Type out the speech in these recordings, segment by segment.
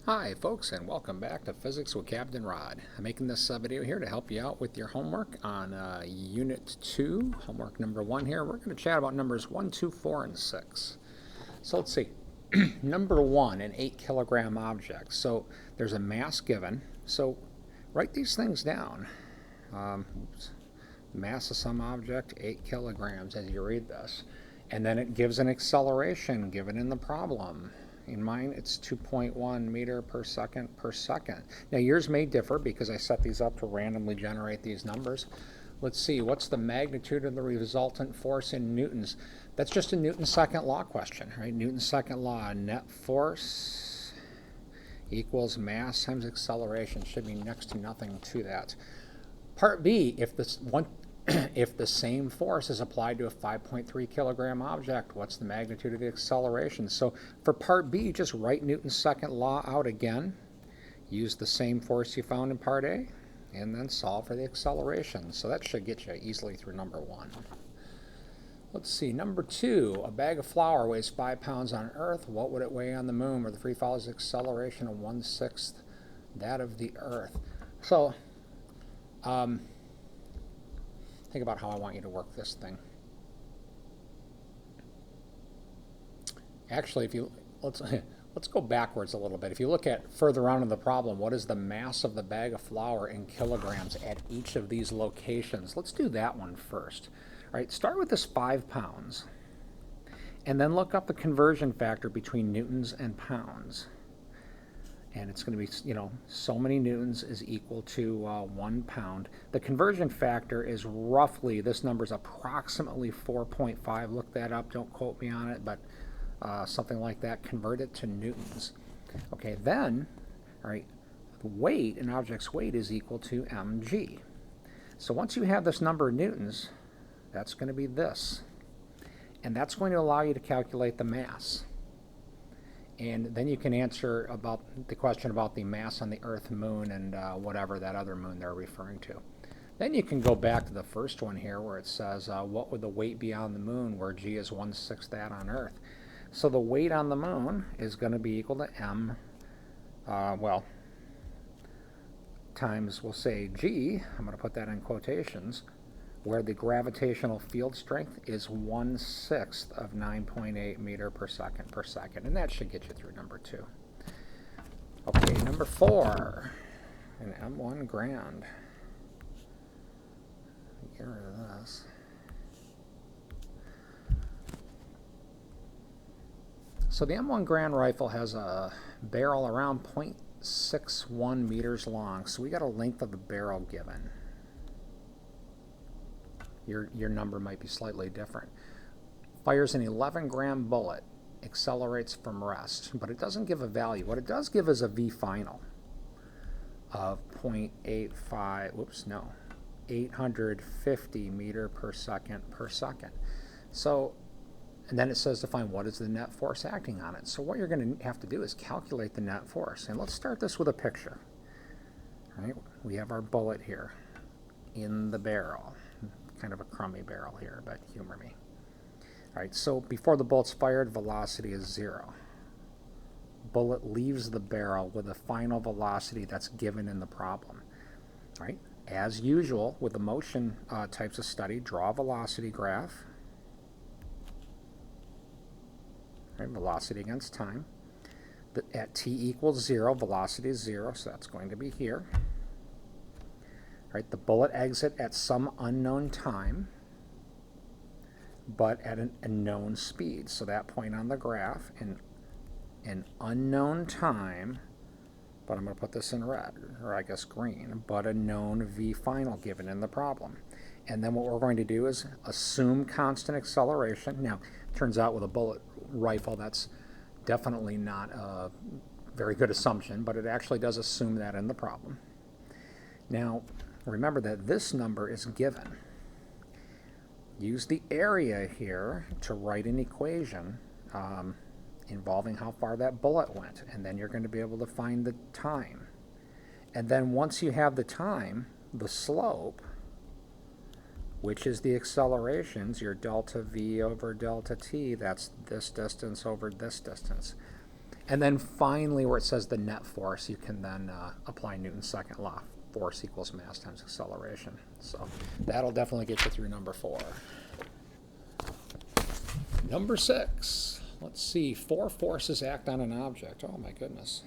Hi folks, and welcome back to Physics with Captain Rod. I'm making this video here to help you out with your homework on Unit 2, homework number 1 here. We're going to chat about numbers 1, 2, 4, and 6. So let's see. Number 1, an 8 kilogram object. So there's a mass given. So write these things down. Mass of some object, 8 kilograms as you read this. And then it gives an acceleration given in the problem. In mine, it's 2.1 meter per second per second. Now, yours may differ because I set these up to randomly generate these numbers. Let's see, what's the magnitude of the resultant force in newtons? That's just a Newton's second law question, right? Newton's second law, net force equals mass times acceleration. Should be next to nothing to that. Part B, if the same force is applied to a 5.3 kilogram object, what's the magnitude of the acceleration? So for part B, just write Newton's second law out again, use the same force you found in part A, and then solve for the acceleration. So that should get you easily through number 1. Let's see, number 2, a bag of flour weighs 5 pounds on Earth. What would it weigh on the moon, where the free fall is acceleration of 1/6 that of the Earth? So, think about how I want you to work this thing. Actually, let's go backwards a little bit. If you look at further on in the problem, what is the mass of the bag of flour in kilograms at each of these locations? Let's do that one first. All right, start with this 5 pounds, and then look up the conversion factor between newtons and pounds. And it's going to be, so many newtons is equal to 1 pound. The conversion factor is roughly, this number is approximately 4.5. Look that up, don't quote me on it, but something like that. Convert it to newtons. Okay, then, all right, the weight, an object's weight is equal to mg. So once you have this number of newtons, that's going to be this. And that's going to allow you to calculate the mass. And then you can answer about the question about the mass on the Earth, Moon, and whatever that other moon they're referring to. Then you can go back to the first one here where it says, what would the weight be on the moon, where g is 1/6 that on Earth? So the weight on the moon is going to be equal to m, times, we'll say g, I'm going to put that in quotations, where the gravitational field strength is 1/6 of 9.8 meter per second, and that should get you through number 2. Okay, number 4, an M1 grand. Get rid of this. So the M1 Grand rifle has a barrel around 0.61 meters long, so we got a length of the barrel given. Your number might be slightly different. Fires an 11-gram bullet, accelerates from rest, but it doesn't give a value. What it does give is a V final of 850 meter per second. So, and then it says to find what is the net force acting on it. So what you're going to have to do is calculate the net force. And let's start this with a picture. All right, we have our bullet here in the barrel. Kind of a crummy barrel here, but humor me. All right, so before the bullet's fired, velocity is 0. Bullet leaves the barrel with a final velocity that's given in the problem. All right, as usual with the motion types of study, draw a velocity graph. All right, velocity against time. At t equals 0, velocity is 0, so that's going to be here. Right, the bullet exit at some unknown time, but at a known speed. So that point on the graph, an unknown time, but I'm going to put this in red, or I guess green, but a known V final given in the problem. And then what we're going to do is assume constant acceleration. Now, it turns out with a bullet rifle, that's definitely not a very good assumption, but it actually does assume that in the problem. Now, remember that this number is given. Use the area here to write an equation involving how far that bullet went, and then you're going to be able to find the time. And then once you have the time, the slope, which is the accelerations, your delta v over delta t, that's this distance over this distance. And then finally, where it says the net force, you can then apply Newton's second law. Force equals mass times acceleration. So that'll definitely get you through number 4. Number 6. Let's see. 4 forces act on an object. Oh my goodness.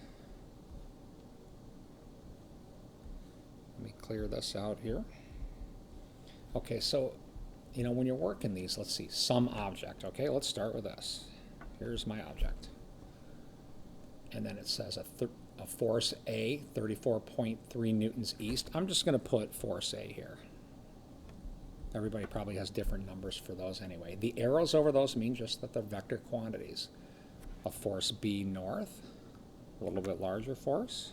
Let me clear this out here. Okay, so, when you're working these, let's see. Some object. Okay, let's start with this. Here's my object. And then it says a force A, 34.3 newtons east. I'm just going to put force A here. Everybody probably has different numbers for those anyway. The arrows over those mean just that they're vector quantities. A force B north, a little bit larger force.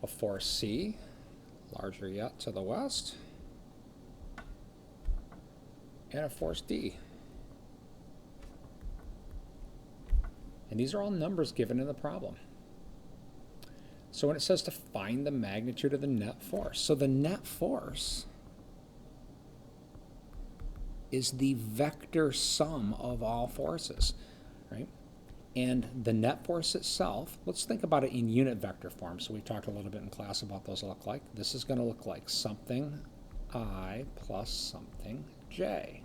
A force C, larger yet to the west. And a force D. And these are all numbers given in the problem. So when it says to find the magnitude of the net force, so the net force is the vector sum of all forces, right? And the net force itself, let's think about it in unit vector form. So we talked a little bit in class about those look like. This is going to look like something I plus something J,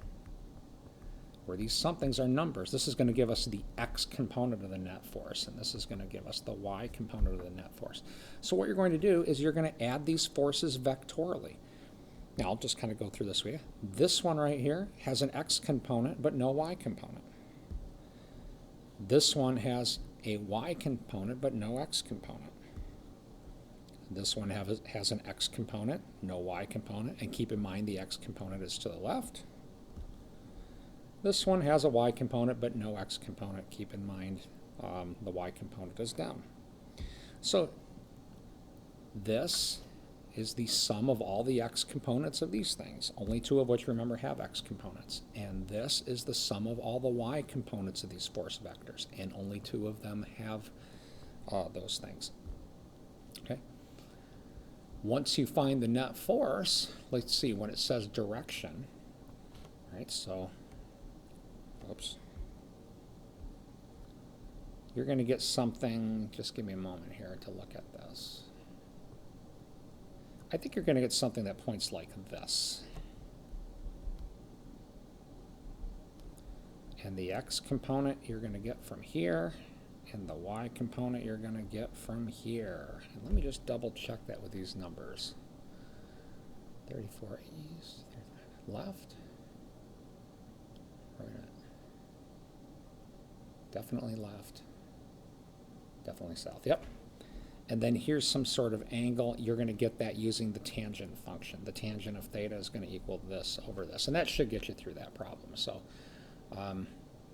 where these somethings are numbers. This is going to give us the x component of the net force, and this is going to give us the y component of the net force. So what you're going to do is you're going to add these forces vectorially. Now I'll just kind of go through this with you. This one right here has an x component but no y component. This one has a y component but no x component. This one has an x component, no y component, and keep in mind the x component is to the left. This one has a y component but no x component. Keep in mind the y component is down. So this is the sum of all the x components of these things, only 2 of which, remember, have x components. And this is the sum of all the y components of these force vectors, and only 2 of them have those things. Okay. Once you find the net force, let's see, when it says direction, right, so oops. You're going to get something, just give me a moment here to look at this. I think you're going to get something that points like this. And the x component you're going to get from here, and the y component you're going to get from here. And let me just double check that with these numbers. 34 east, 35 left. Right. Definitely left. Definitely south. Yep. And then here's some sort of angle. You're going to get that using the tangent function. The tangent of theta is going to equal this over this. And that should get you through that problem. So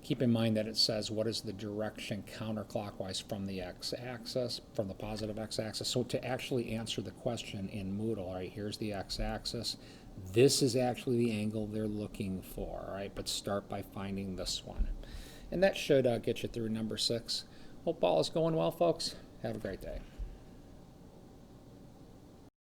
keep in mind that it says what is the direction counterclockwise from the x-axis, from the positive x-axis. So to actually answer the question in Moodle, all right, here's the x-axis. This is actually the angle they're looking for, all right? But start by finding this one. And that should get you through number 6. Hope all is going well, folks. Have a great day.